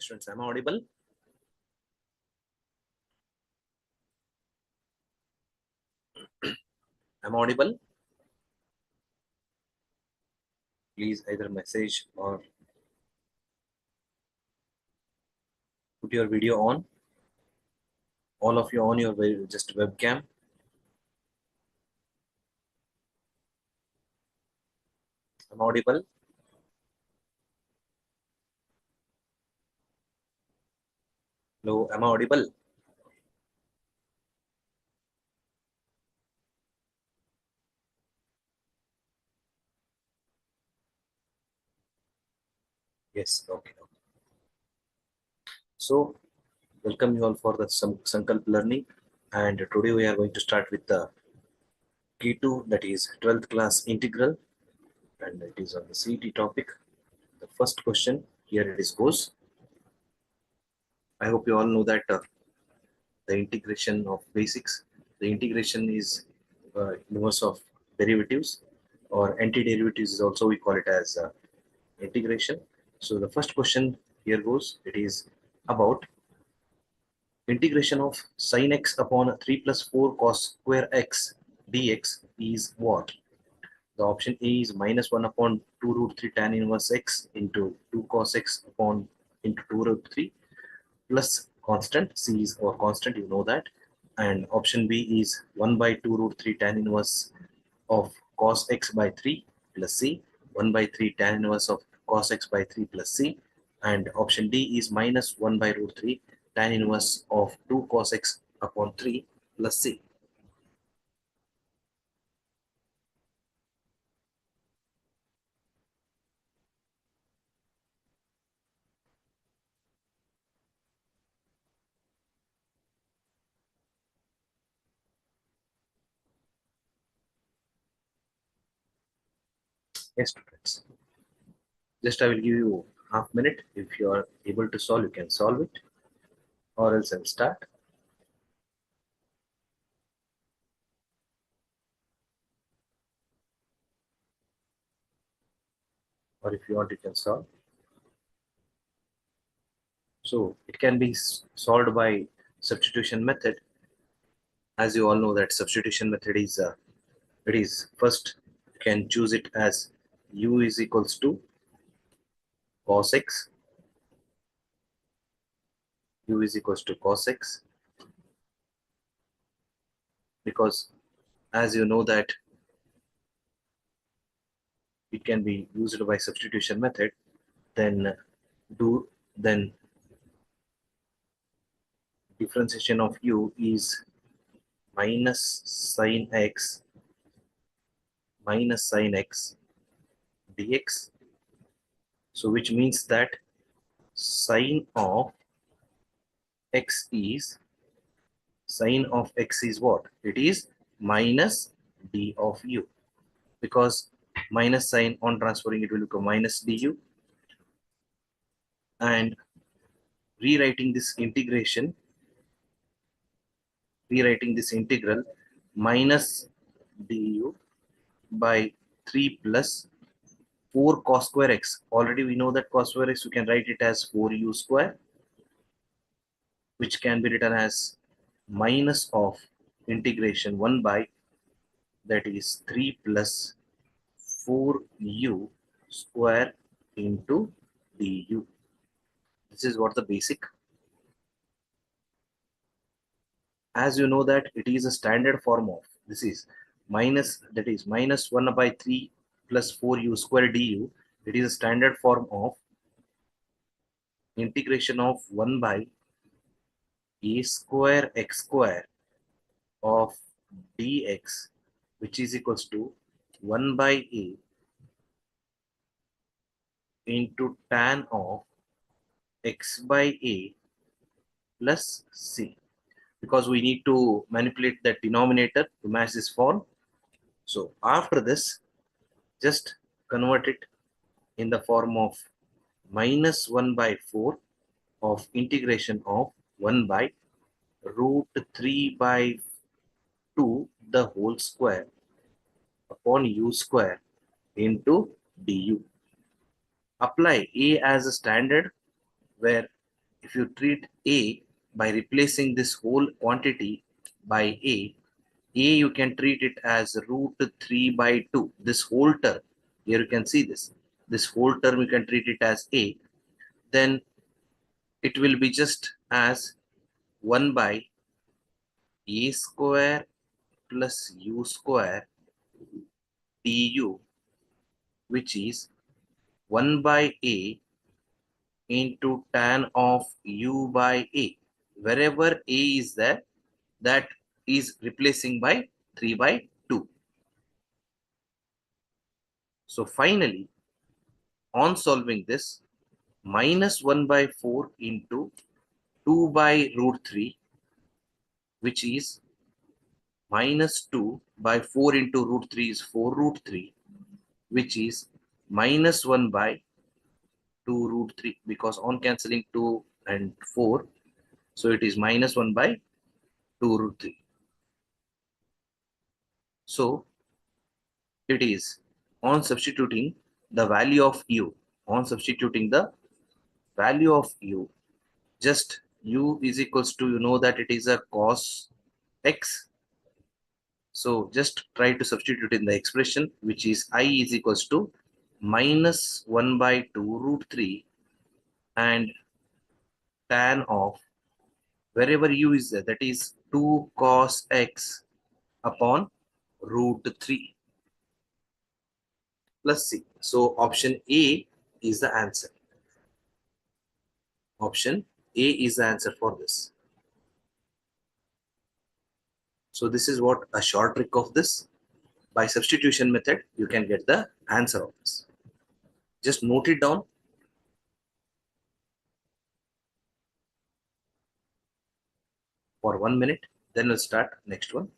Students, am I audible? Am I audible? Please either message or put your video on. All of you on your just webcam. Am I audible? Hello, am I audible? Yes, okay. So, welcome you all for the Sankalp learning. And today we are going to start with the K2, that is 12th class integral. And it is on the CET topic. The first question, here it is goes. I hope you all know that the integration of basics. The integration is inverse of derivatives or antiderivatives is also we call it as integration. So the first question here goes, it is about integration of sin x upon 3 plus 4 cos square x dx is what? The option A is minus 1 upon 2 root 3 tan inverse x into 2 cos x upon into 2 root 3 plus constant. C is our constant, you know that. And option B is 1 by 2 root 3 tan inverse of cos x by 3 plus C, 1 by 3 tan inverse of cos x by 3 plus C, and option D is minus 1 by root 3 tan inverse of 2 cos x upon 3 plus C. Yes, students. Just I will give you half minute. If you are able to solve, you can solve it, or else I'll start. Or if you want, you can solve. So it can be solved by substitution method. As you all know that substitution method is it is first you can choose it as u is equals to cos x, u is equals to cos x, because as you know that it can be used by substitution method, then then differentiation of u is minus sin x dx. So which means that sine of x is what? It is minus d of u, because minus sign on transferring it will become minus du, and rewriting this integral minus du by 3 plus 4 cos square x. Already we know that cos square x we can write it as 4u square, which can be written as minus of integration 1 by, that is 3 plus 4u square into du. This is what the basic. As you know that it is a standard form of this is minus, that is minus 1 by 3 plus 4u square du. It is a standard form of integration of 1 by a square x square of dx, which is equals to 1 by a into tan of x by a plus c, because we need to manipulate the denominator to match this form. So after this, just convert it in the form of minus 1 by 4 of integration of 1 by root 3 by 2 the whole square upon u square into du. Apply a as a standard, where if you treat A by replacing this whole quantity by A you can treat it as root 3 by 2. This whole term, here you can see this. This whole term you can treat it as A. Then it will be just as 1 by A square plus U square du, which is 1 by A into tan of U by A. Wherever A is there, that is replacing by 3 by 2. So finally, on solving this, minus 1 by 4 into 2 by root 3, which is minus 2 by 4 into root 3 is 4 root 3, which is minus 1 by 2 root 3, because on cancelling 2 and 4, so it is minus 1 by 2 root 3. So it is on substituting the value of u, just u is equals to, you know that it is a cos x. So just try to substitute in the expression, which is I is equals to minus 1 by 2 root 3 and tan of wherever u is there, that is 2 cos x upon root 3 plus c. So option A is the answer. Option A is the answer for this. So this is what a short trick of this. By substitution method, you can get the answer of this. Just note it down. For 1 minute, then we'll start next one.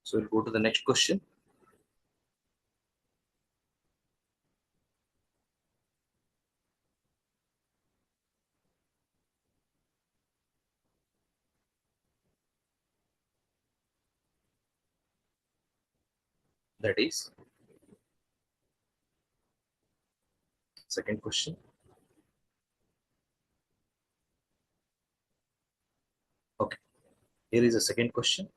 So we'll go to the next question. That is second question. Okay, here is a second question.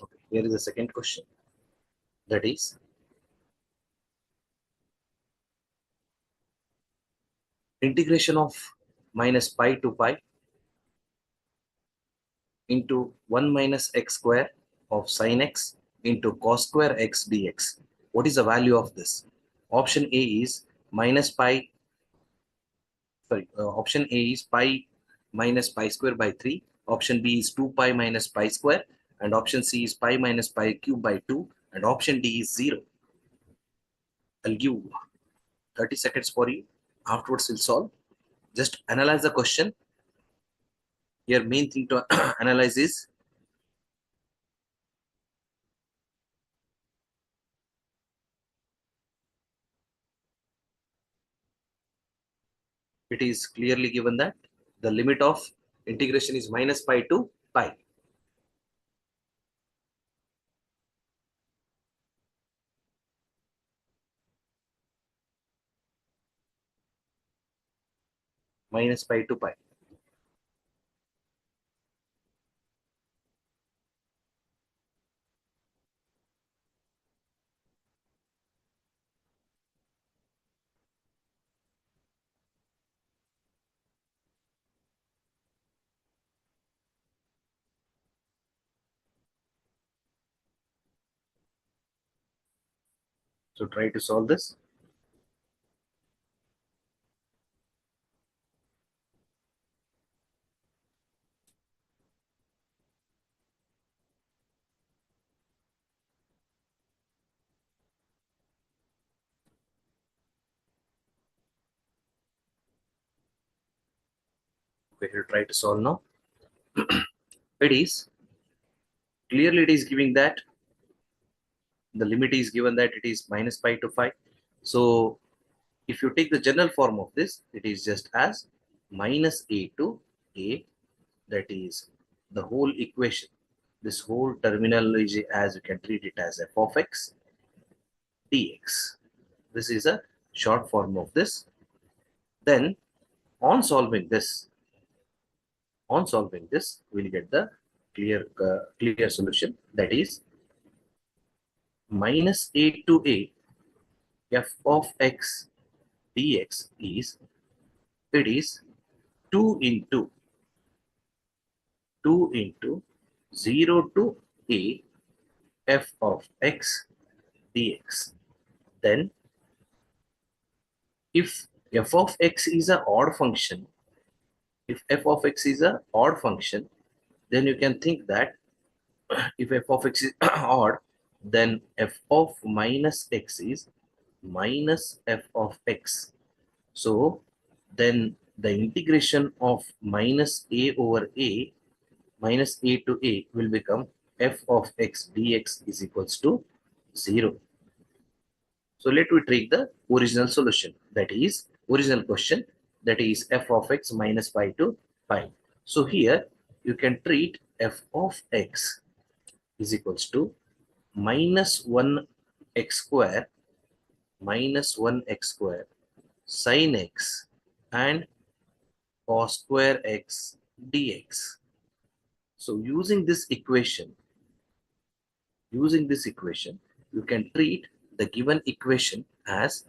Okay, here is the second question. That is integration of minus pi to pi into 1 minus x square of sin x into cos square x dx. What is the value of this? Option A is minus pi, option A is pi minus pi square by 3. Option B is 2 pi minus pi square. And option C is pi minus pi cube by 2. And option D is 0. I'll give 30 seconds for you. Afterwards, we'll solve. Just analyze the question. Your main thing to analyze is it is clearly given that the limit of integration is minus pi to pi. Minus pi to pi. So try to solve this. Okay, we'll try to solve now. It is clearly it is giving that the limit is given that it is minus pi to pi. So if you take the general form of this, it is just as minus a to a, that is the whole equation. This whole terminology, as you can treat it as f of x dx. This is a short form of this. Then on solving this, we'll get the clear solution, that is minus a to a f of x dx is, it is 2 into 0 to a f of x dx. Then if f of x is an odd function, then you can think that if f of x is odd, then f of minus x is minus f of x. So then the integration of minus a over a, minus a to a, will become f of x dx is equals to 0. So let me take the original solution, that is original question, that is f of x minus pi to pi. So here you can treat f of x is equals to minus 1 x square, sin x and cos square x dx. So using this equation, you can treat the given equation as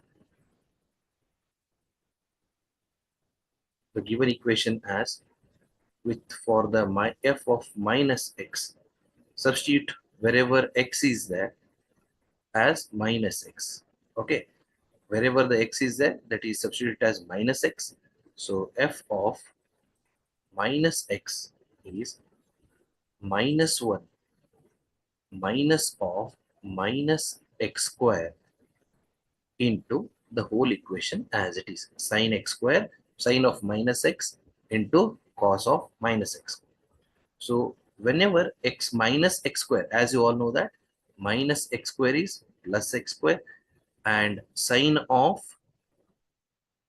with for the f of minus x, substitute wherever x is there as minus x. Okay, wherever the x is there, that is substitute as minus x. So f of minus x is minus 1 minus of minus x square into the whole equation as it is, sin x square, sin of minus x into cos of minus x. So whenever x minus x square, as you all know that minus x square is plus x square, and sin of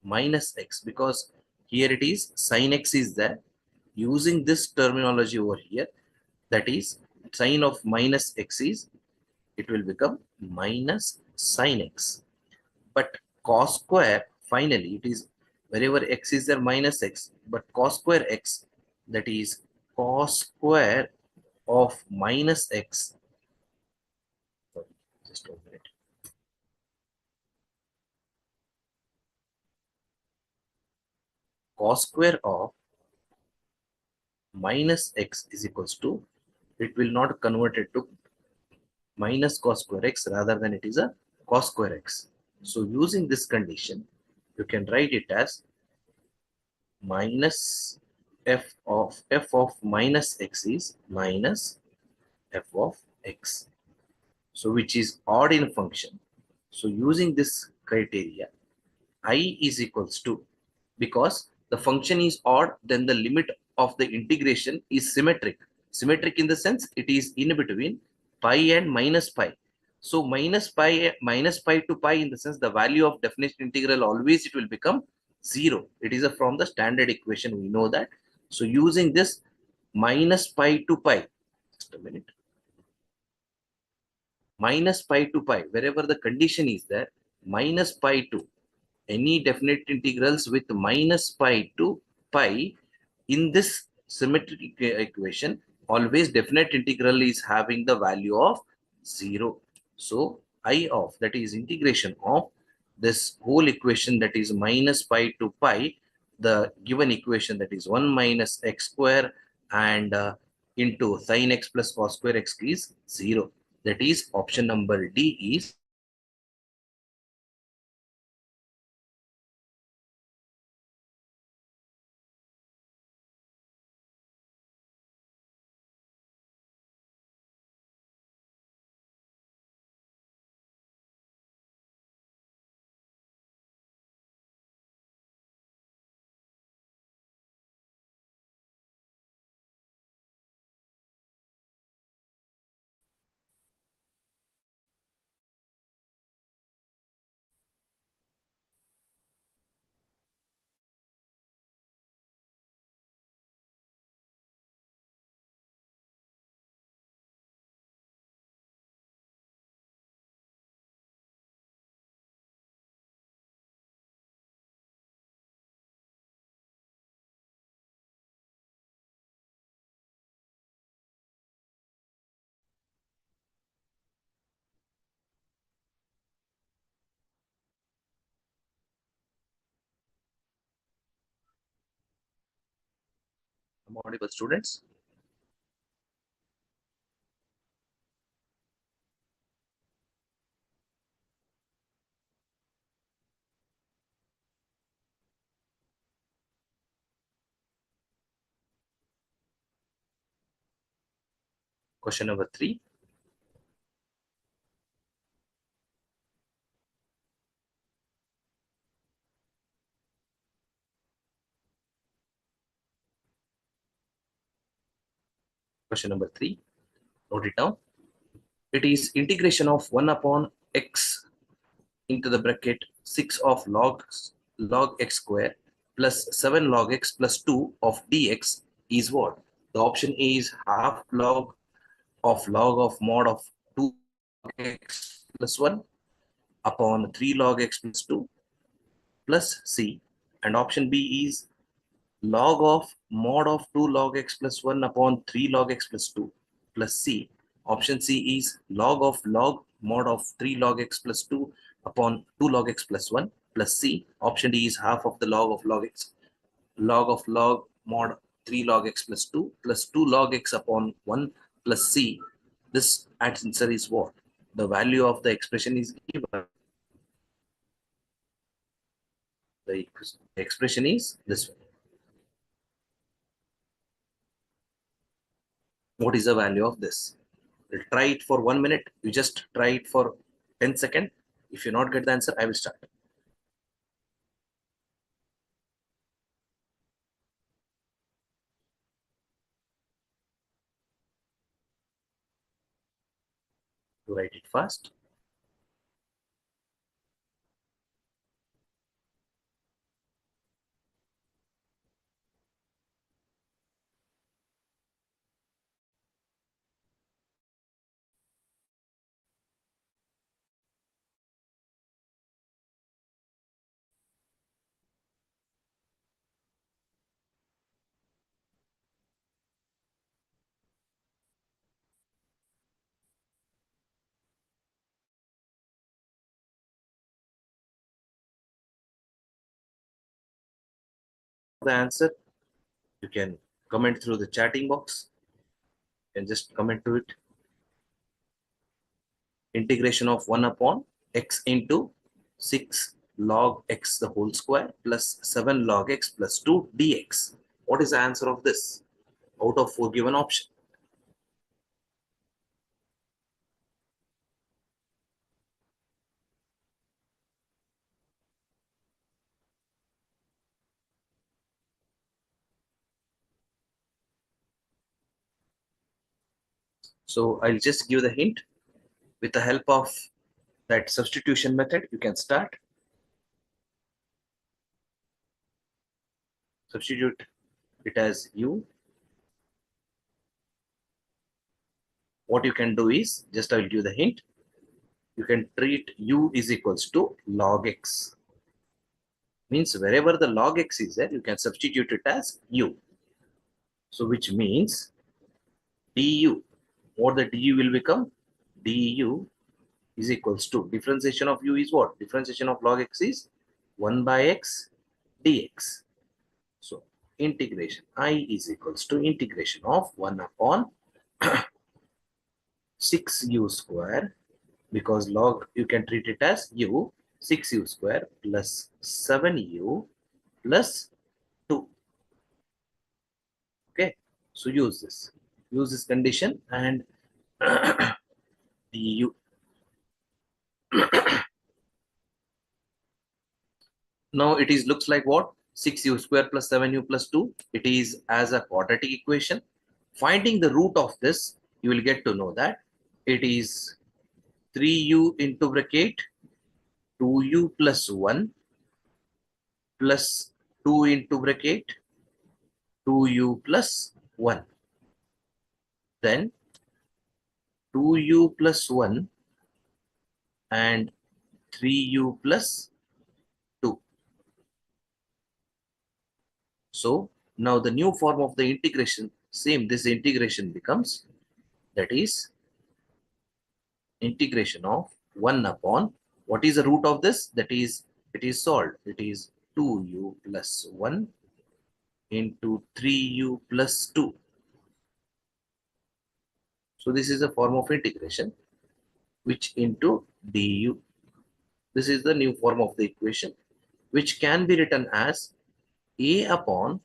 minus x, because here it is sin x is there, using this terminology over here, that is sin of minus x is, it will become minus sin x. But cos square, finally it is wherever x is there minus x, but cos square x, that is cos square of minus x. Sorry, just 1 minute. Cos square of minus x is equals to, it will not convert it to minus cos square x, rather than it is a cos square x. So using this condition, you can write it as minus f of minus x is minus f of x. So which is odd in function. So using this criteria, I is equals to, because the function is odd, then the limit of the integration is symmetric. Symmetric in the sense it is in between pi and minus pi. So minus pi to pi, in the sense the value of definition integral always it will become 0. It is from the standard equation, we know that. So using this minus pi to pi, just a minute, minus pi to pi, wherever the condition is there, minus pi to any definite integrals with minus pi to pi, in this symmetric equation, always definite integral is having the value of 0. So I of, that is integration of this whole equation, that is minus pi to pi, the given equation, that is 1 minus x square and into sin x plus cos square x is 0. That is option number D is. Am I audible, students? Question number 3. Question number 3. Note it down. It is integration of 1 upon x into the bracket 6 of log x square plus 7 log x plus 2 of dx is what? The option A is half log of mod of 2 log x plus 1 upon 3 log x plus 2 plus C, and option B is log of mod of 2 log x plus 1 upon 3 log x plus 2 plus C. Option C is log mod of 3 log x plus 2 upon 2 log x plus 1 plus C. Option D is half of the log x, log of log mod 3 log x plus 2 plus 2 log x upon 1 plus C. This answer is what? The value of the expression is given. The expression is this one. What is the value of this? We'll try it for 1 minute. You just try it for 10 seconds. If you not get the answer, I will start. You write it fast. The answer, you can comment through the chatting box and just comment to it. Integration of 1 upon x into 6 log x the whole square plus 7 log x plus 2 dx. What is the answer of this out of 4 given option? So I'll just give the hint. With the help of that substitution method, you can start. substitute it as u, what you can do is, just I will give the hint, you can treat u is equals to log x. Means wherever the log x is there, you can substitute it as u. So which means du, what the du will become? Du is equals to, differentiation of u is what? Differentiation of log x is 1 by x dx. So integration I is equals to integration of 1 upon 6u square, because log you can treat it as u, 6u square plus 7u plus 2. Okay, so use this condition, and du. Now it is looks like what? 6u square plus 7u plus 2. It is as a quadratic equation. Finding the root of this, you will get to know that it is 3u into bracket 2u plus 1 plus 2 into bracket 2u plus 1. Then 2u plus 1 and 3u plus 2. So now the new form of the integration, same, this integration becomes, that is integration of 1 upon, what is the root of this? That is, it is solved. It is 2u plus 1 into 3u plus 2. So this is a form of integration, which into du. This is the new form of the equation, which can be written as a upon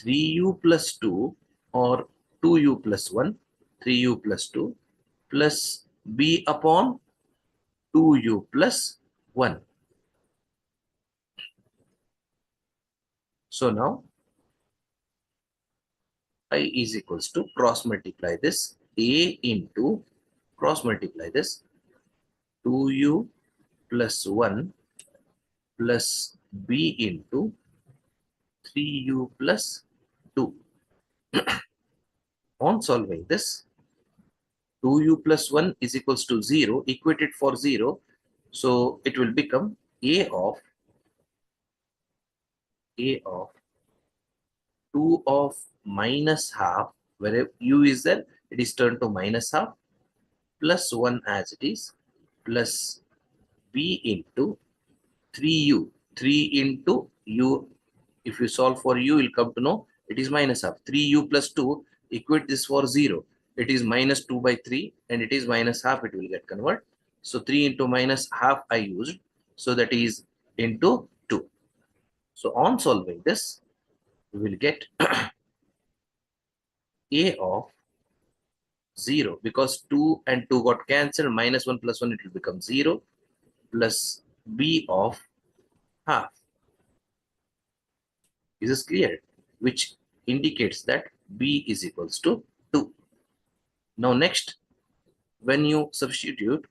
3u plus 2 or 2u plus 1, 3u plus 2 plus b upon 2u plus 1. So now I is equals to cross multiply this a into cross multiply this 2u plus 1 plus b into 3u plus 2. On solving this, 2u plus 1 is equals to 0, equated for 0. So it will become a of 2 of minus half, where u is there, it is turned to minus half, plus 1 as it is, plus b into 3u. 3 into u, if you solve for u, you'll come to know it is minus half. 3u plus 2, equate this for 0. It is minus 2 by 3, and it is minus half, it will get converted. So 3 into minus half I used. So that is into 2. So on solving this, we will get a of 0, because 2 and 2 got cancelled, minus 1 plus 1, it will become 0, plus b of half. Is this clear? Which indicates that b is equals to 2. Now next, when you substitute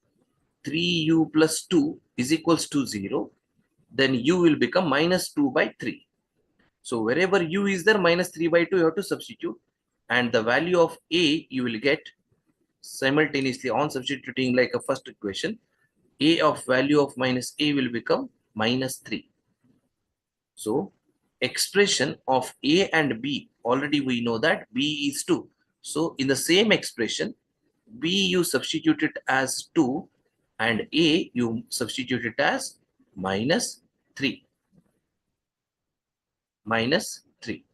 3u plus 2 is equals to 0, then u will become minus 2 by 3. So wherever u is there, minus 3 by 2, you have to substitute. And the value of a you will get simultaneously on substituting like a first equation. A of value of minus a will become minus 3. So expression of a and b, already we know that b is 2. So in the same expression, b you substitute it as 2 and a you substitute it as minus 3. Minus 3.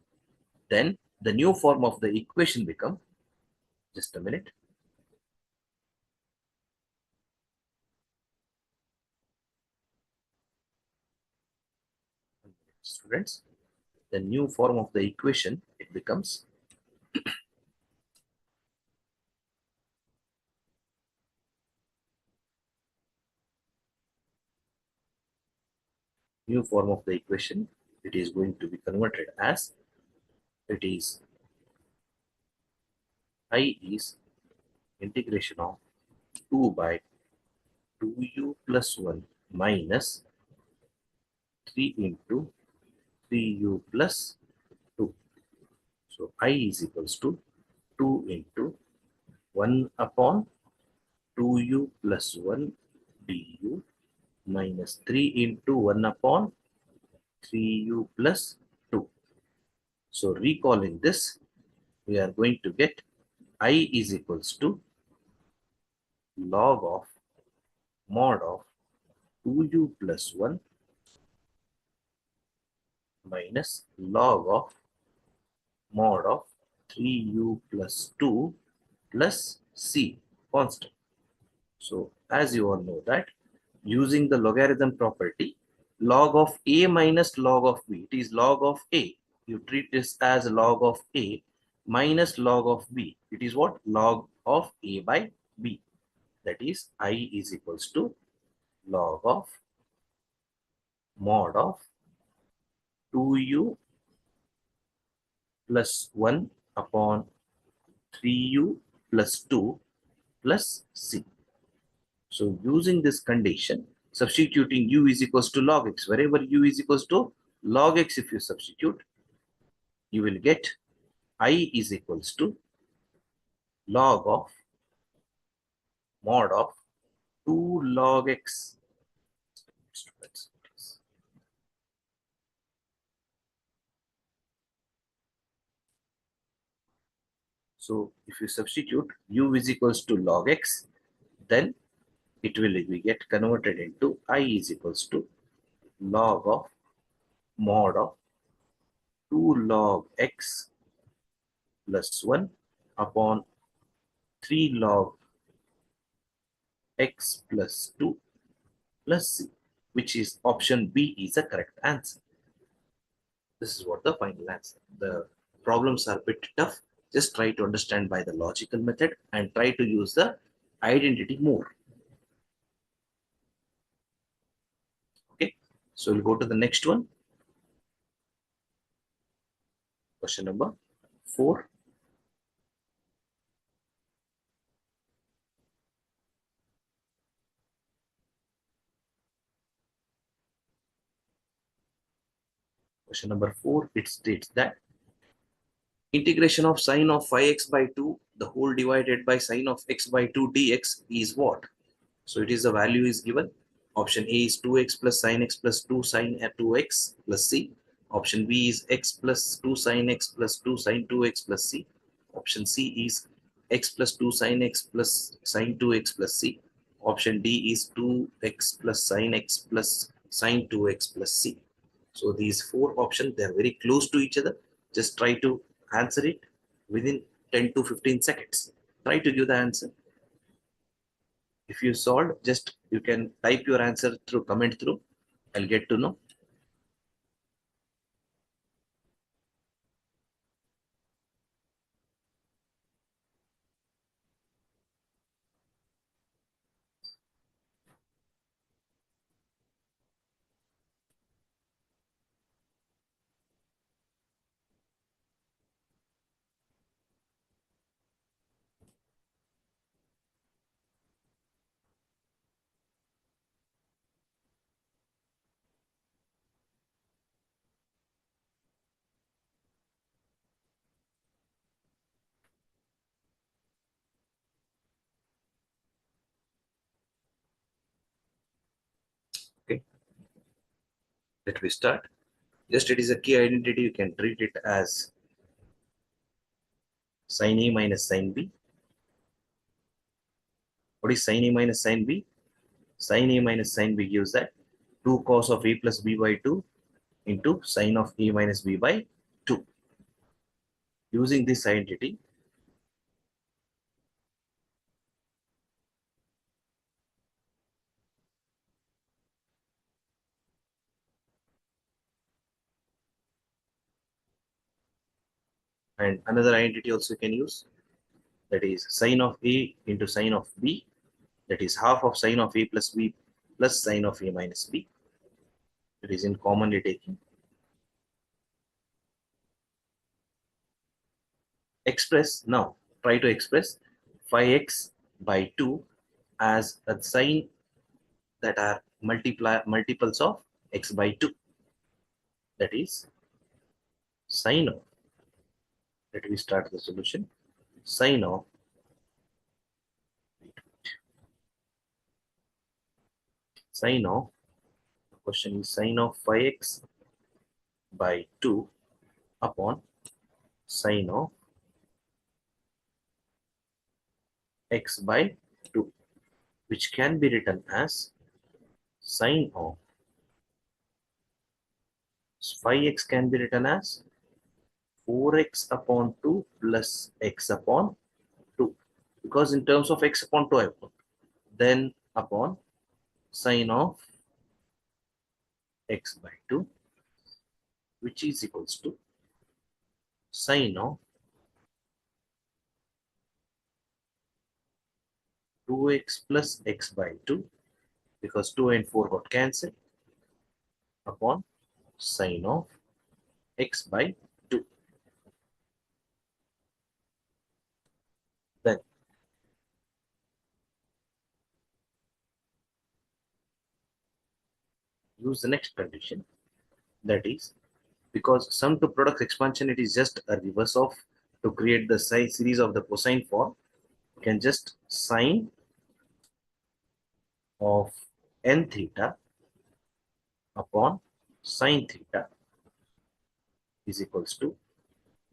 Then the new form of the equation become, just a minute. Students, the new form of the equation, it becomes new form of the equation, it is going to be converted as, it is I is integration of 2 by 2u plus 1 minus 3 into 3u plus 2. So I is equals to 2 into 1 upon 2u plus 1 du minus 3 into 1 upon 3u plus 2. So recalling this, we are going to get I is equals to log of mod of 2u plus 1 minus log of mod of 3u plus 2 plus c constant. So as you all know that using the logarithm property, log of a minus log of b, it is log of a. You treat this as log of a minus log of b. It is what? Log of a by b. That is I is equals to log of mod of 2u plus 1 upon 3u plus 2 plus c. So using this condition, substituting u is equals to log x, wherever u is equals to log x, if you substitute, you will get I is equals to log of mod of 2 log x. So if you substitute u is equals to log x, then it will be get converted into I is equals to log of mod of 2 log x plus 1 upon 3 log x plus 2 plus c, which is option B is the correct answer. This is what the final answer. The problems are a bit tough. Just try to understand by the logical method and try to use the identity more. Okay, so we'll go to the next one. Question number 4. Question number 4, it states that integration of sine of 5x by 2, the whole divided by sine of x by 2 dx is what? So it is the value is given. Option A is 2x plus sine x plus 2 sine 2x plus c. Option B is x plus 2 sine x plus 2 sine 2x plus c. Option C is x plus 2 sine x plus sine 2x plus c. Option D is 2x plus sine x plus sine 2x plus c. So these 4 options, they are very close to each other. Just try to answer it within 10 to 15 seconds. Try to give the answer. If you solved, just you can type your answer through comment through. I'll get to know. Okay, let me start. Just it is a key identity. You can treat it as sin A minus sin B. What is sin A minus sin B? Sin A minus sin B gives that 2 cos of A plus B by 2 into sin of A minus B by 2. Using this identity, and another identity also you can use, that is sin of A into sin of B, that is half of sin of A plus B plus sin of A minus B. It is in commonly taking. Express now, try to express 5x by 2 as a sign that are multiples of x by 2. That is Sine of, let me start the solution. Sine of, sine of, the question is sine of 5x by 2 upon sine of x by 2, which can be written as sine of 5x can be written as 4x upon 2 plus x upon 2, because in terms of x upon 2 I put, then upon sine of x by 2, which is equals to sine of 2x plus x by 2, because 2 and 4 got cancelled, upon sine of x by 2. Then use the next condition, that is, because sum to products expansion, it is just a reverse of, to create the series of the cosine form, you can just sine of n theta upon sine theta is equals to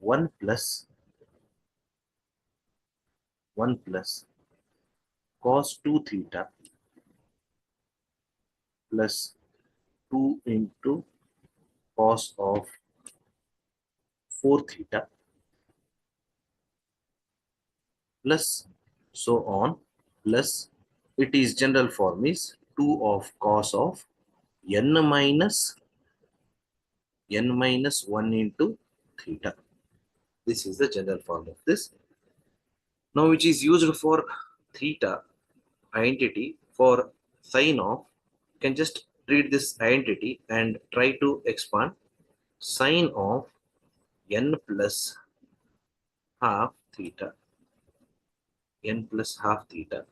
1 plus 1 plus cos 2 theta plus 2 into cos of 4 theta plus so on, plus it is general form is 2 of cos of n minus 1 into theta. This is the general form of this. Now which is used for theta identity for sine of, can just treat this identity and try to expand sine of n plus half theta, n plus half theta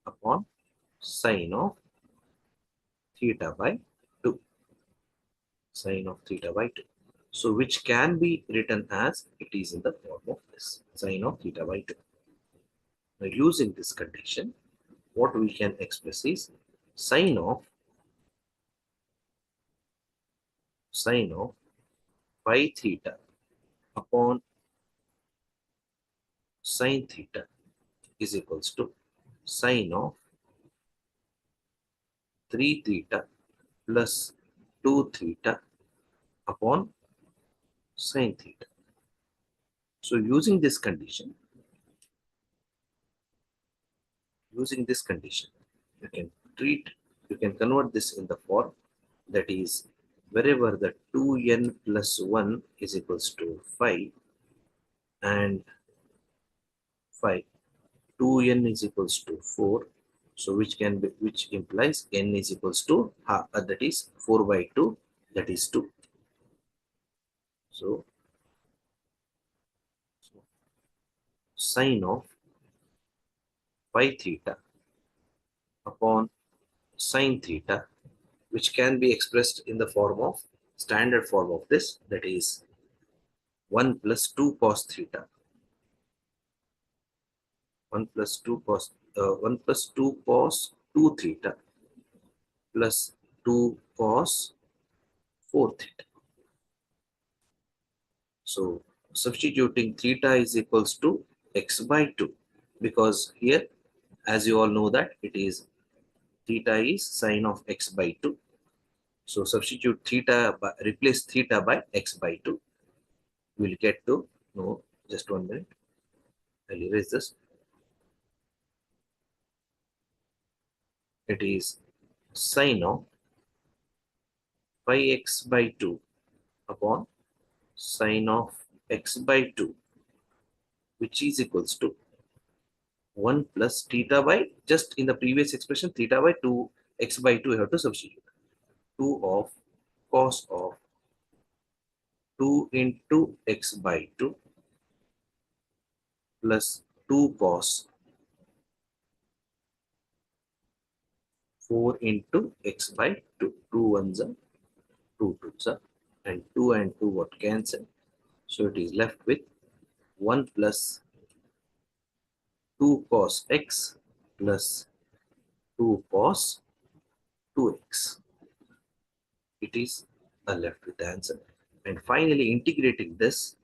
upon sine of theta by 2, sine of theta by 2. So which can be written as it is in the form of this sine of theta by 2. Now using this condition, what we can express is sine of phi theta upon sine theta is equals to sine of 3 theta plus 2 theta upon sine theta. So using this condition, you can treat, you can convert this in the form, that is, wherever the 2n plus 1 is equals to 5 and 5, 2n is equals to 4, so which can be, which implies n is equals to half, that is 4 by 2, that is 2. So sine of phi theta upon sine theta, which can be expressed in the form of standard form of this, that is 1 plus 2 cos theta, 1 plus 2 cos 1 plus 2 cos 2 theta plus 2 cos 4 theta. So substituting theta is equals to x by 2, because here, as you all know, that it is theta is sine of x by 2. So substitute theta by, replace theta by x by 2. We'll get to know, just 1 minute. I'll erase this. It is sine of pi x by 2 upon sine of x by 2, which is equals to 1 plus theta by, just in the previous expression, theta by 2 x by 2 you have to substitute, 2 of cos of 2 into x by 2 plus 2 cos 4 into x by 2. 2 ones are 2 twos are. and 2 got cancelled. So it is left with 1 plus 2 cos x plus 2 cos 2x. It is left with the answer. And finally, integrating this,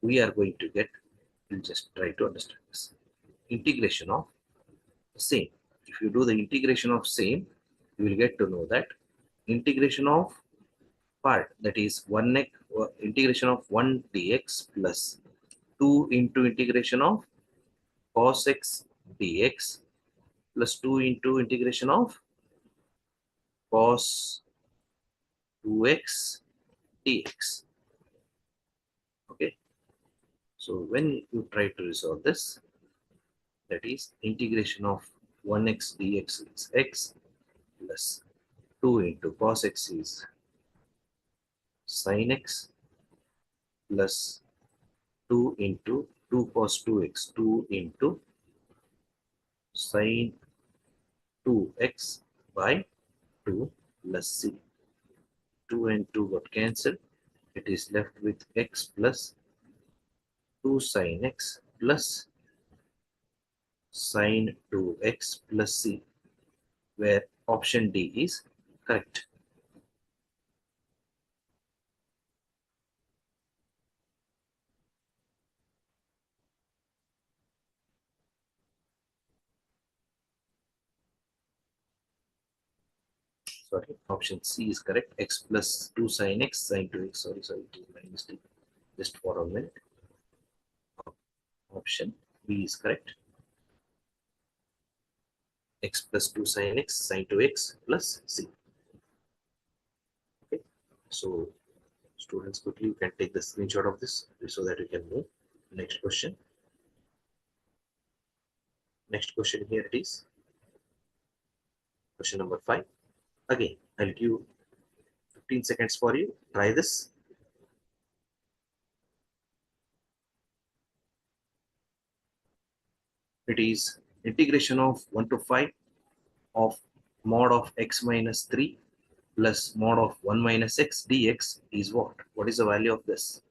we are going to get, we'll just try to understand this. Integration of same. If you do the integration of same, you will get to know that integration of part, that is 1x, integration of 1 dx plus 2 into integration of cos x dx plus 2 into integration of cos 2x dx. Okay, so when you try to resolve this, that is integration of 1x dx is x plus 2 into cos x is sin x plus 2 into 2 cos 2x, 2 into sin 2x by 2 plus c. 2 and 2 got cancelled. It is left with x plus 2 sin x plus sin 2x plus c, where option D is correct. Sorry, option C is correct. X plus 2 sin x, sin 2x. Sorry, it is my mistake. Just for a minute. Option B is correct. X plus 2 sin x, sin 2x plus c. Okay, so students, quickly you can take the screenshot of this so that you can move. Next question. Next question here it is. Question number 5. Again, I'll give 15 seconds for you. Try this. It is integration of 1 to 5 of mod of x minus 3 plus mod of 1 minus x dx is what? What is the value of this?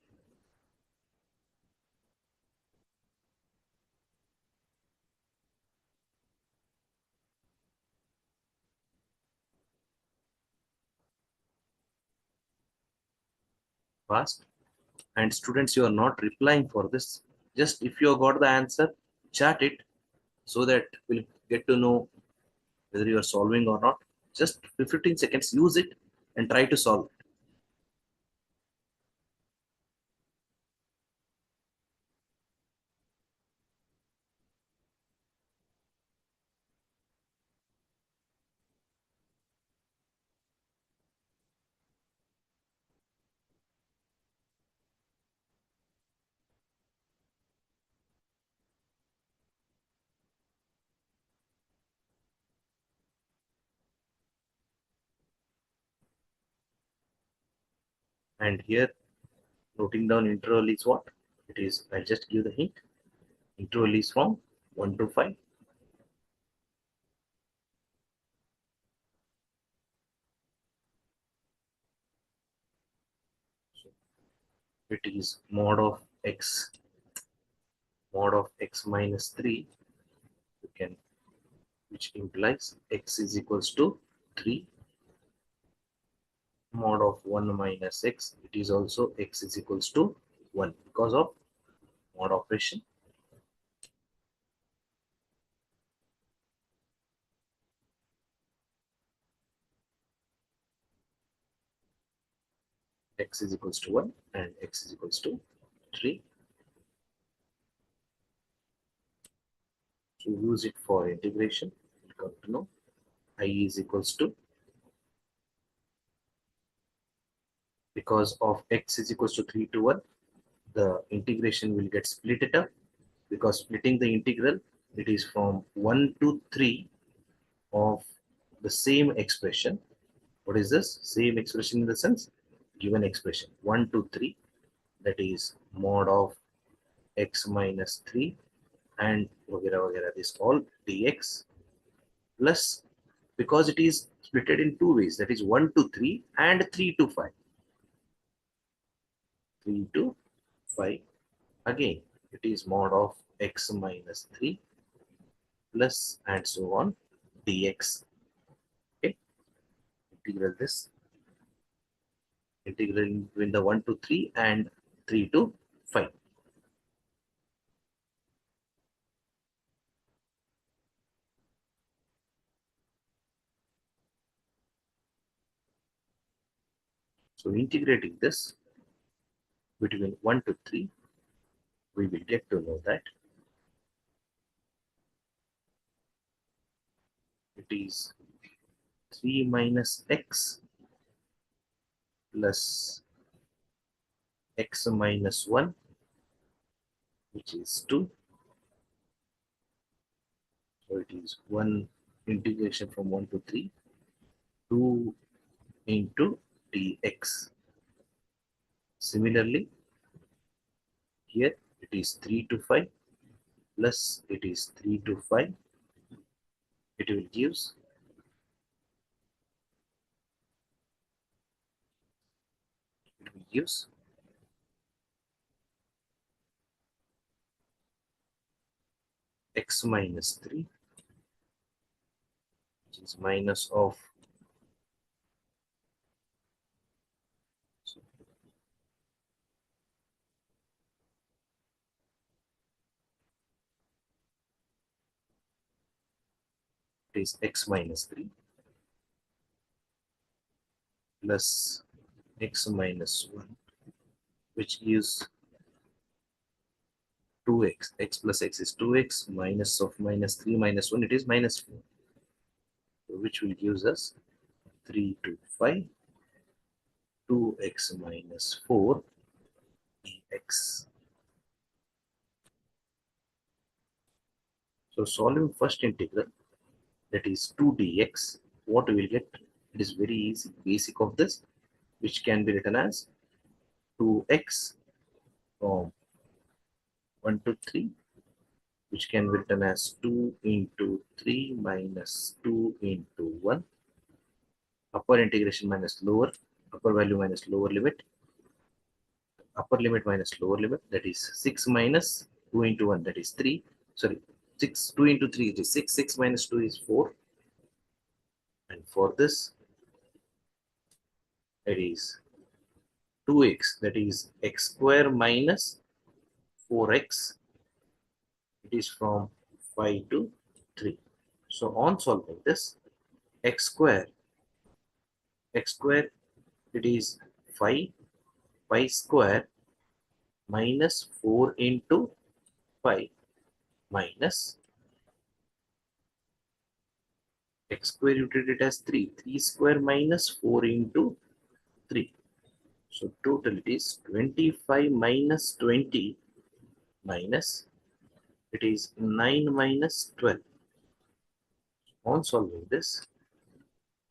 Fast. And students, you are not replying for this. Just if you got the answer, chat it so that we'll get to know whether you are solving or not. Just 15 seconds, use it and try to solve it. And here, noting down interval is what? It is, I'll just give the hint. Interval is from 1 to 5. So it is mod of x minus 3. You can, which implies x is equals to 3. Mod of 1 minus x, it is also x is equals to 1 because of mod operation. X is equals to 1 and x is equals to 3. So use it for integration. You come to know I is equals to, because of x is equals to 3 to 1, the integration will get split it up, because splitting the integral, it is from 1 to 3 of the same expression. What is this? Same expression in the sense, given expression 1 to 3, that is mod of x minus 3 and वगैरह वगैरह, this all dx plus, because it is splitted in two ways, that is 1 to 3 and 3 to 5. 3 to 5. Again, it is mod of x minus 3 plus and so on dx. Okay, integral this, integral between the 1 to 3 and 3 to 5. So integrating this between 1 to 3, we will get to know that it is 3 minus x plus x minus 1, which is 2. So it is 1 integration from 1 to 3, 2 into dx. Similarly, here it is 3 to 5 plus it is 3 to 5. It will gives x minus 3, which is minus of, so it is x minus 3 plus x minus 1, which gives 2x. X plus x is 2x, minus of minus 3 minus 1, it is minus 4, which will gives us 3 to 5, 2x minus 4 dx. So solving first integral, that is 2 dx, what we will get? It is very easy, basic of this, which can be written as 2x from 1 to 3, which can be written as 2 into 3 minus 2 into 1, upper integration minus lower, upper value minus lower limit, upper limit minus lower limit, that is 6 minus 2 into 1, that is 3. Sorry, 6, 2 into 3, it is 6, 6 minus 2 is 4. And for this, it is 2x, that is x square minus 4x. It is from 5 to 3. So on solving this, x square, it is 5, pi square minus 4 into 5 minus x square, you treat it as 3, 3 square minus 4 into 3. So total it is 25 minus 20 minus, it is 9 minus 12. On solving this,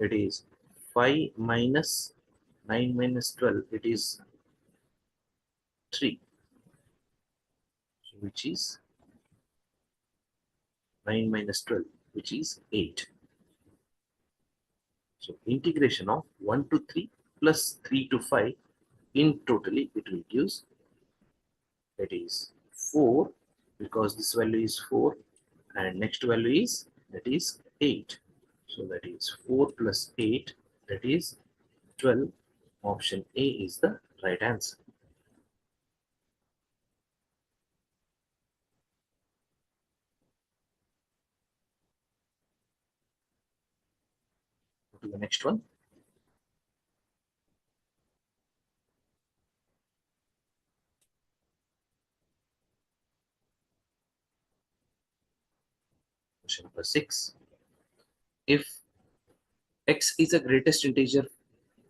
it is 5 minus 9 minus 12, it is 3, which is 9 minus 12, which is 8. So integration of 1 to 3 plus 3 to 5, in totally it will gives, that is 4, because this value is 4 and next value is, that is 8. So that is 4 plus 8, that is 12. Option A is the right answer. Go to the next one. Question number 6. If x is a greatest integer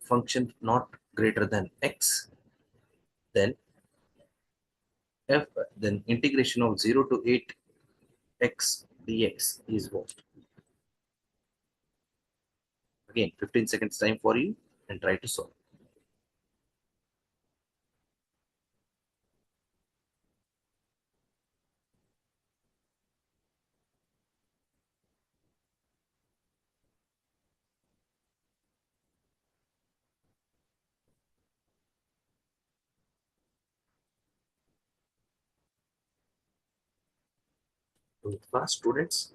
function not greater than x, then f, then integration of 0 to 8 x dx is what? Again, 15 seconds time for you and try to solve. with fast students.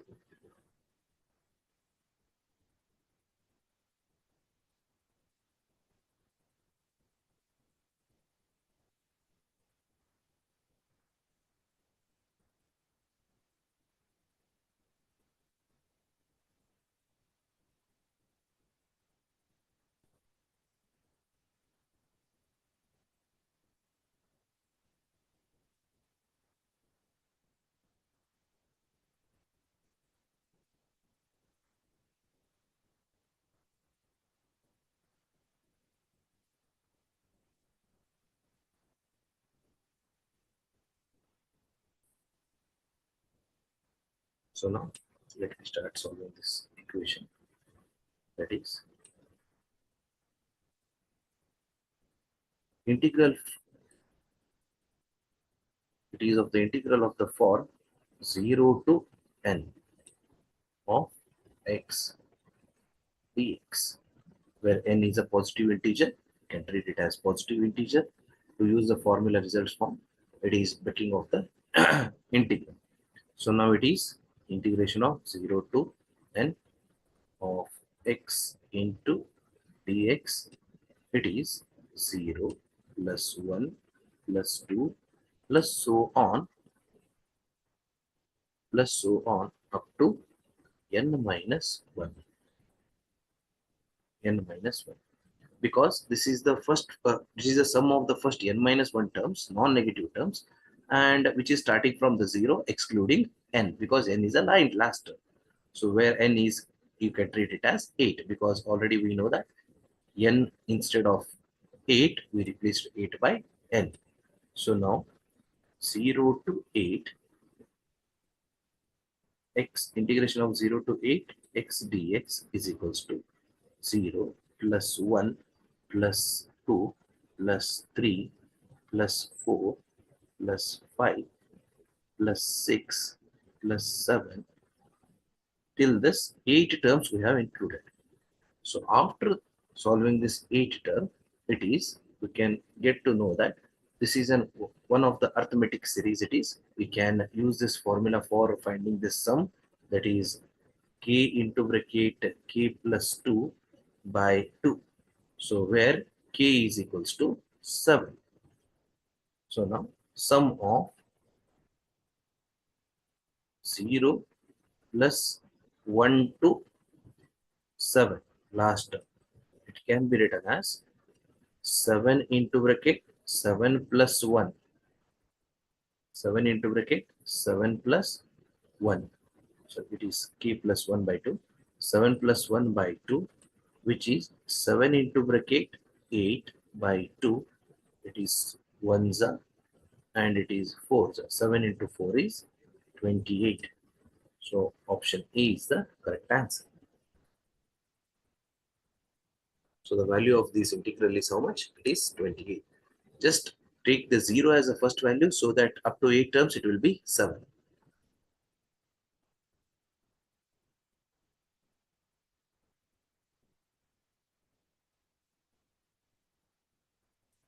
So now let me start solving this equation. That is integral. It is of the integral of the form 0 to n of x dx, where n is a positive integer. You can treat it as positive integer. To use the formula results form, it is breaking of the integral. So now it is integration of 0 to n of x into dx. It is 0 plus 1 plus 2 plus so on up to n minus 1. N minus 1, because this is the sum of the first n minus 1 terms, non-negative terms, and which is starting from the 0 excluding n, because n is a last term. So where n is, you can treat it as 8, because already we know that n, instead of 8 we replaced 8 by n. So now 0 to 8 x, integration of 0 to 8 x dx is equals to 0 plus 1 plus 2 plus 3 plus 4 plus 5 plus 6 plus 7 till this 8 terms we have included. So after solving this 8 term, it is, we can get to know that this is one of the arithmetic series. It is, we can use this formula for finding this sum, that is k into bracket k plus 2 by 2. So where k is equals to 7. So now sum of 0 plus 1 to 7, last term, it can be written as 7 into bracket 7 plus 1. 7 into bracket 7 plus 1. So it is k plus 1 by 2. 7 plus 1 by 2, which is 7 into bracket 8 by 2. It is 1 and it is 4. 7 into 4 is 28. So option A is the correct answer. So the value of this integral is how much? It is 28. Just take the 0 as the first value, so that up to 8 terms it will be 7.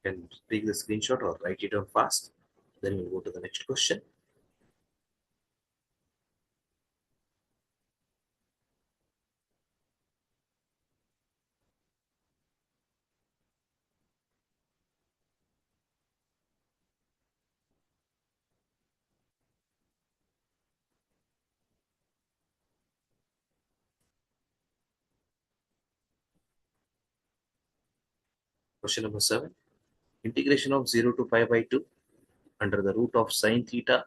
And take the screenshot or write it down fast. Then we'll go to the next question. Question number 7. Integration of 0 to pi by 2 under the root of sine theta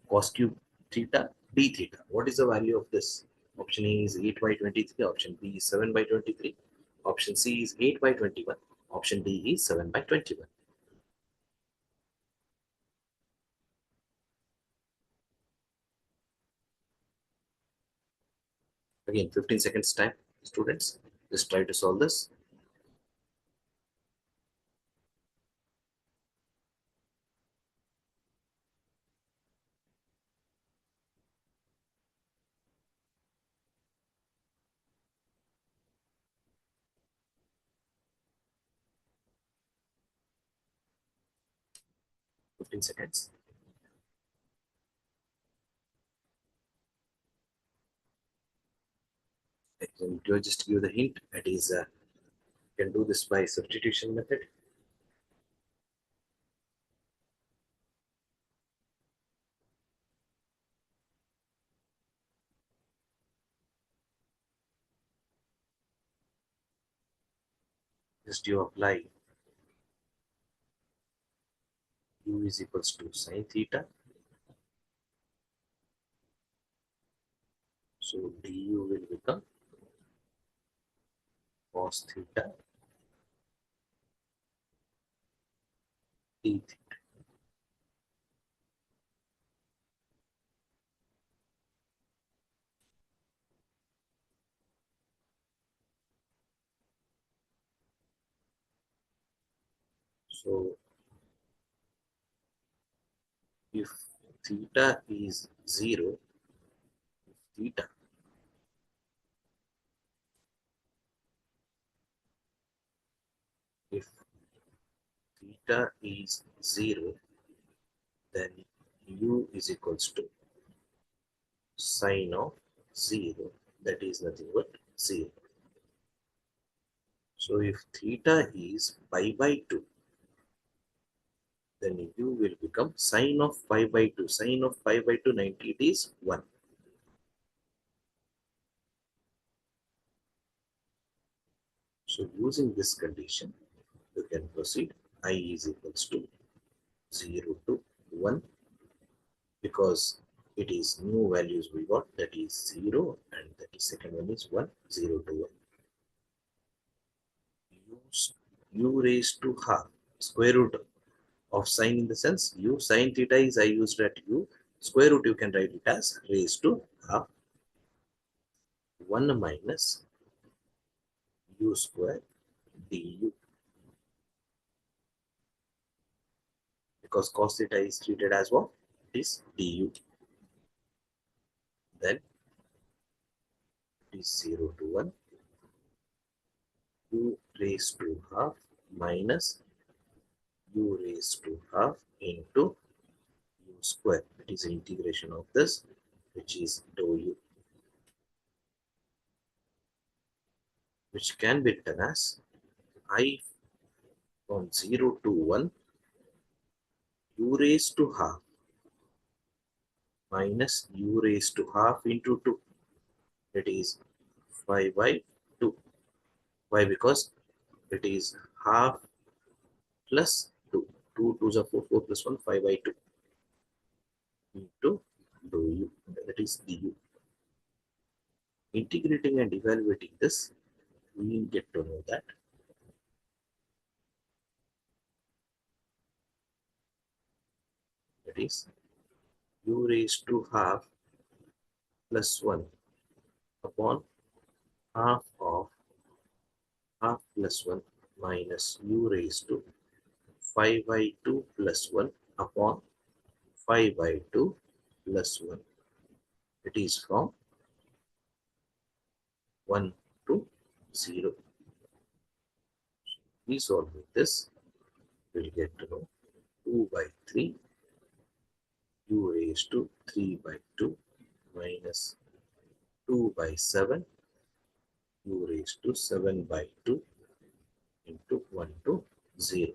cos cube theta d theta. What is the value of this? Option A is 8 by 23. Option B is 7 by 23. Option C is 8 by 21. Option D is 7 by 21. Again, 15 seconds time, students. Just try to solve this. 15 seconds. So to just give the hint, that is, you can do this by substitution method. Just you apply u is equals to sine theta. So du will become cos theta d theta. So if theta is 0, theta if theta is 0, then u is equals to sine of 0, that is nothing but 0. So if theta is pi by 2, then u will become sine of pi by 2. Sine of pi by 2, 90, it is 1. So using this condition, you can proceed. I is equals to 0 to 1, because it is new values we got, that is 0, and that is second one is 1, 0 to 1. Use u raised to half square root of sine, in the sense u sine theta is I used at u, square root you can write it as raised to half 1 minus u square du, because cos theta is treated as what? It is du. Then it is 0 to 1, u raised to half minus u raised to half into u square. It is an integration of this, which is dou u, which can be written as I from 0 to 1 u raised to half minus u raised to half into 2. It is 5 by 2. Why? Because it is half plus 2. 2 2s are 4, 4 plus 1, 5 by 2 into dou u. That is du. Integrating and evaluating this, we get to know that that is u raised to half plus 1 upon half of half plus 1 minus u raised to 5 by 2 plus 1 upon 5 by 2 plus 1. It is from 1 to 0. We solve with this, we'll get to know 2 by 3 u raised to 3 by 2 minus 2 by 7 u raised to 7 by 2 into 1 to 0.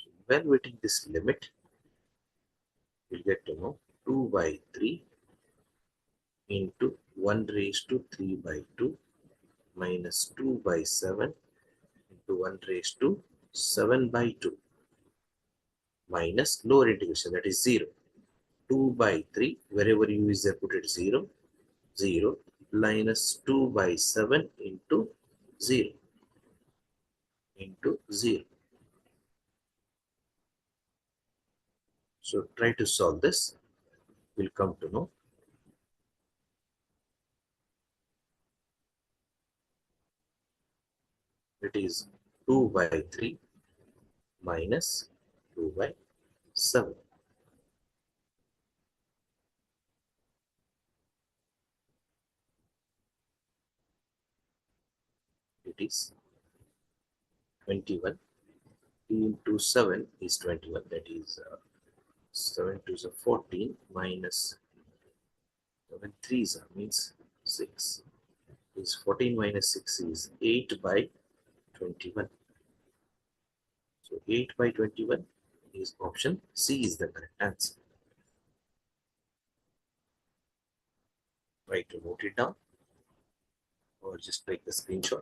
So evaluating this limit, we'll get to know 2 by 3 into 1 raised to 3 by 2 minus 2 by 7 into 1 raised to 7 by 2 minus lower integration, that is 0. 2 by 3, wherever u is there, put it 0, 0 minus 2 by 7 into 0 into 0. So try to solve this. We'll come to know it is 2 by 3 minus 2 by 7. It is 21. 2 into 7 is 21. That is 7 to the 14 minus 7 3s means 6 is 14 minus 6 is 8 by 21. So 8 by 21 is option C is the correct answer. Try to note it down or just take the screenshot.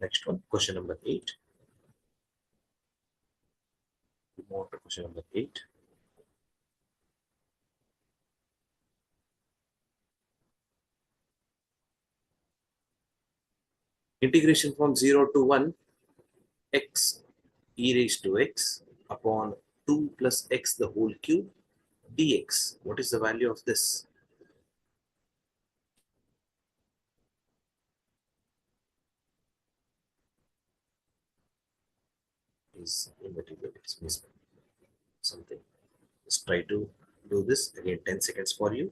Next one, question number 8. We move on to question number 8. Integration from 0 to 1 x e raised to x upon 2 plus x the whole cube dx. What is the value of this? Is invertible, it's missing something. Let's try to do this again. 10 seconds for you.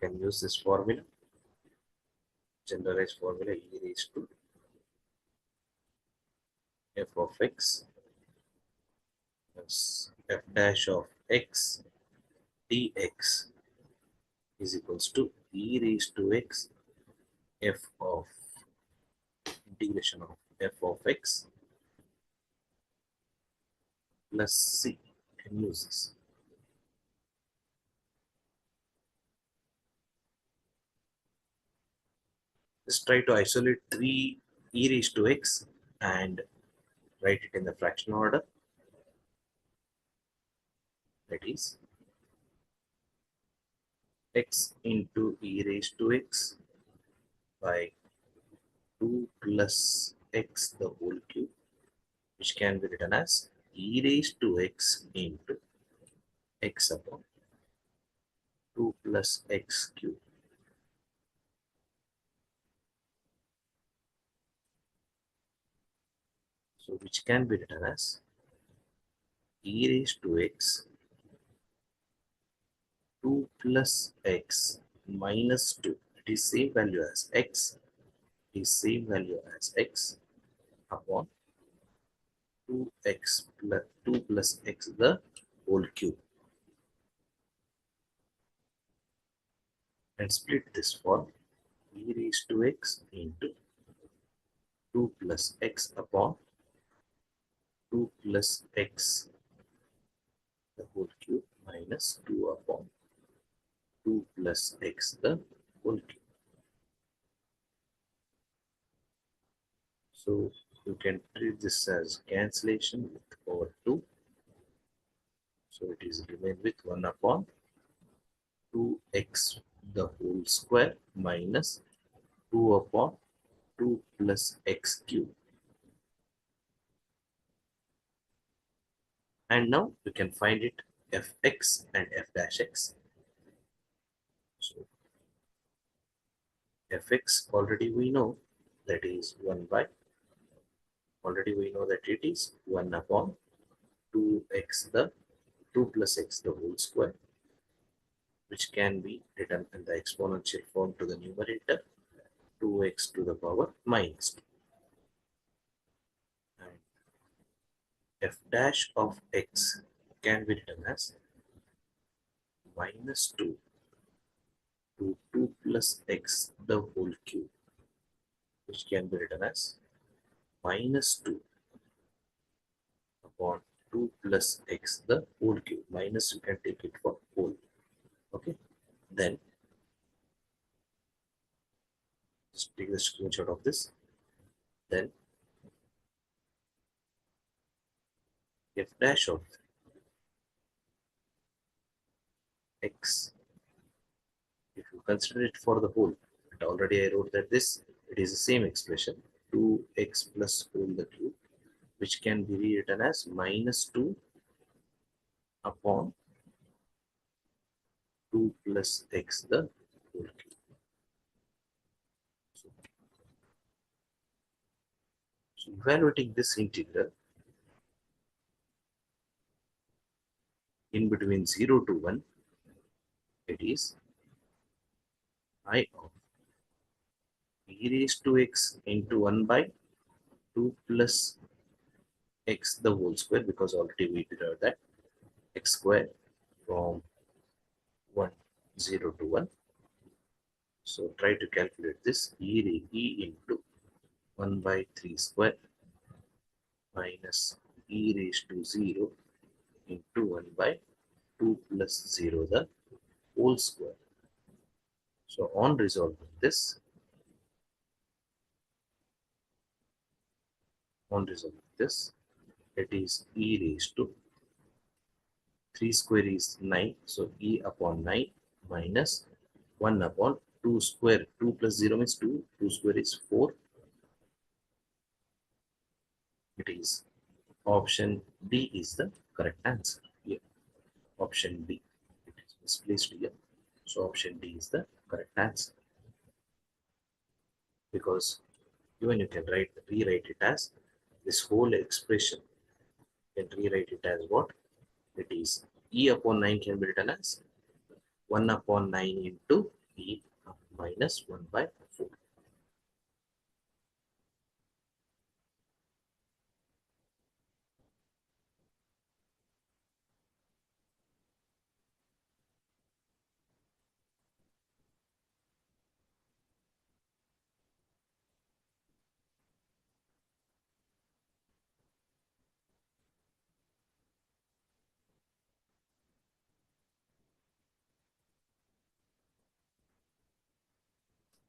Can use this formula, generalized formula e raised to f of x plus f dash of x dx is equals to e raised to x f of integration of f of x plus c. Can use this. Just try to isolate 3 e raised to x and write it in the fractional order. That is x into e raised to x by 2 plus x the whole cube, which can be written as e raised to x into x upon 2 plus x cube. So which can be written as e raised to x 2 plus x minus 2. It is same value as x. It is same value as x upon 2x plus 2 plus x the whole cube. And split this form e raised to x into 2 plus x upon 2 plus x the whole cube minus 2 upon 2 plus x the whole cube. So you can treat this as cancellation with over 2. So it is remain with 1 upon 2x the whole square minus 2 upon 2 plus x cube. And now you can find it fx and f dash x. So fx already we know that is 1 by, already we know that it is 1 upon 2x the 2 plus x the whole square, which can be written in the exponential form to the numerator 2x to the power minus 2. And f dash of x can be written as minus 2 to 2 plus x the whole cube, which can be written as minus 2 upon 2 plus x the whole cube. Minus you can take it for whole. Okay. Then just take the screenshot of this. Then f dash of x, if you consider it for the whole, and already I wrote that this, it is the same expression, 2x plus whole the cube, which can be rewritten as minus 2 upon 2 plus x the whole cube. So evaluating this integral in between 0 to 1, it is I of e raised to x into 1 by 2 plus x the whole square, because already we derived that x square from 1 0 to 1. So try to calculate this e into 1 by 3 square minus e raised to 0 into 1 by 2 plus 0 the whole square. So on resolving this, it is e raised to 3 square is 9, so e upon 9 minus 1 upon 2 square. 2 plus 0 means 2, 2 square is 4. It is option D is the correct answer here. Option B, it is misplaced here. So option D is the correct answer, because even you can rewrite it as this whole expression. You can rewrite it as what? It is e upon 9 can be written as 1 upon 9 into e minus 1 by 4.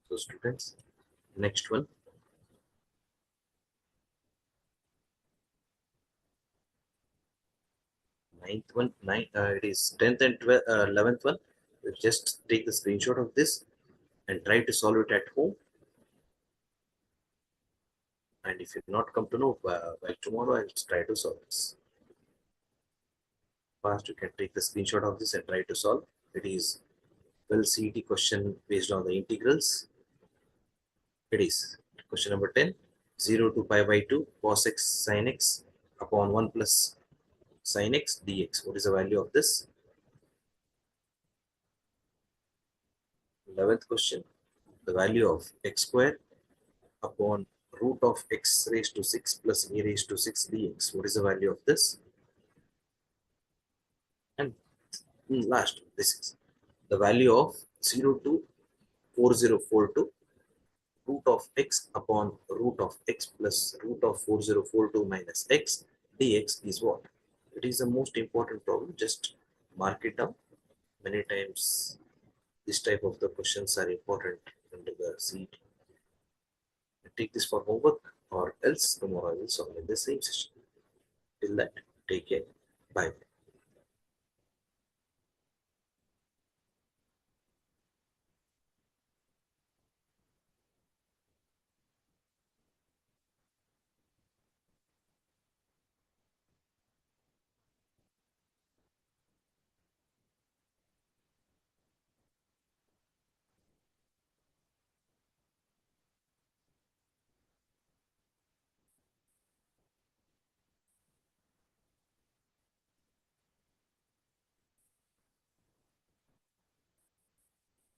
So students, next one, ninth one, it is 10th and 11th one. You just take the screenshot of this and try to solve it at home. And if you not come to know by tomorrow, I'll try to solve this. First, you can take the screenshot of this and try to solve. It is well CET question based on the integrals. It is question number 10, 0 to pi by 2 cos x sin x upon 1 plus sin x dx. What is the value of this? 11th question, the value of x square upon root of x raised to 6 plus e raised to 6 dx. What is the value of this? And last, this is the value of 0 to 4042 root of x upon root of x plus root of 4042 minus x dx is what? It is the most important problem. Just mark it down. Many times this type of the questions are important under the seat. Take this for homework, or else tomorrow I will solve in the same session. Till that, take care. Bye.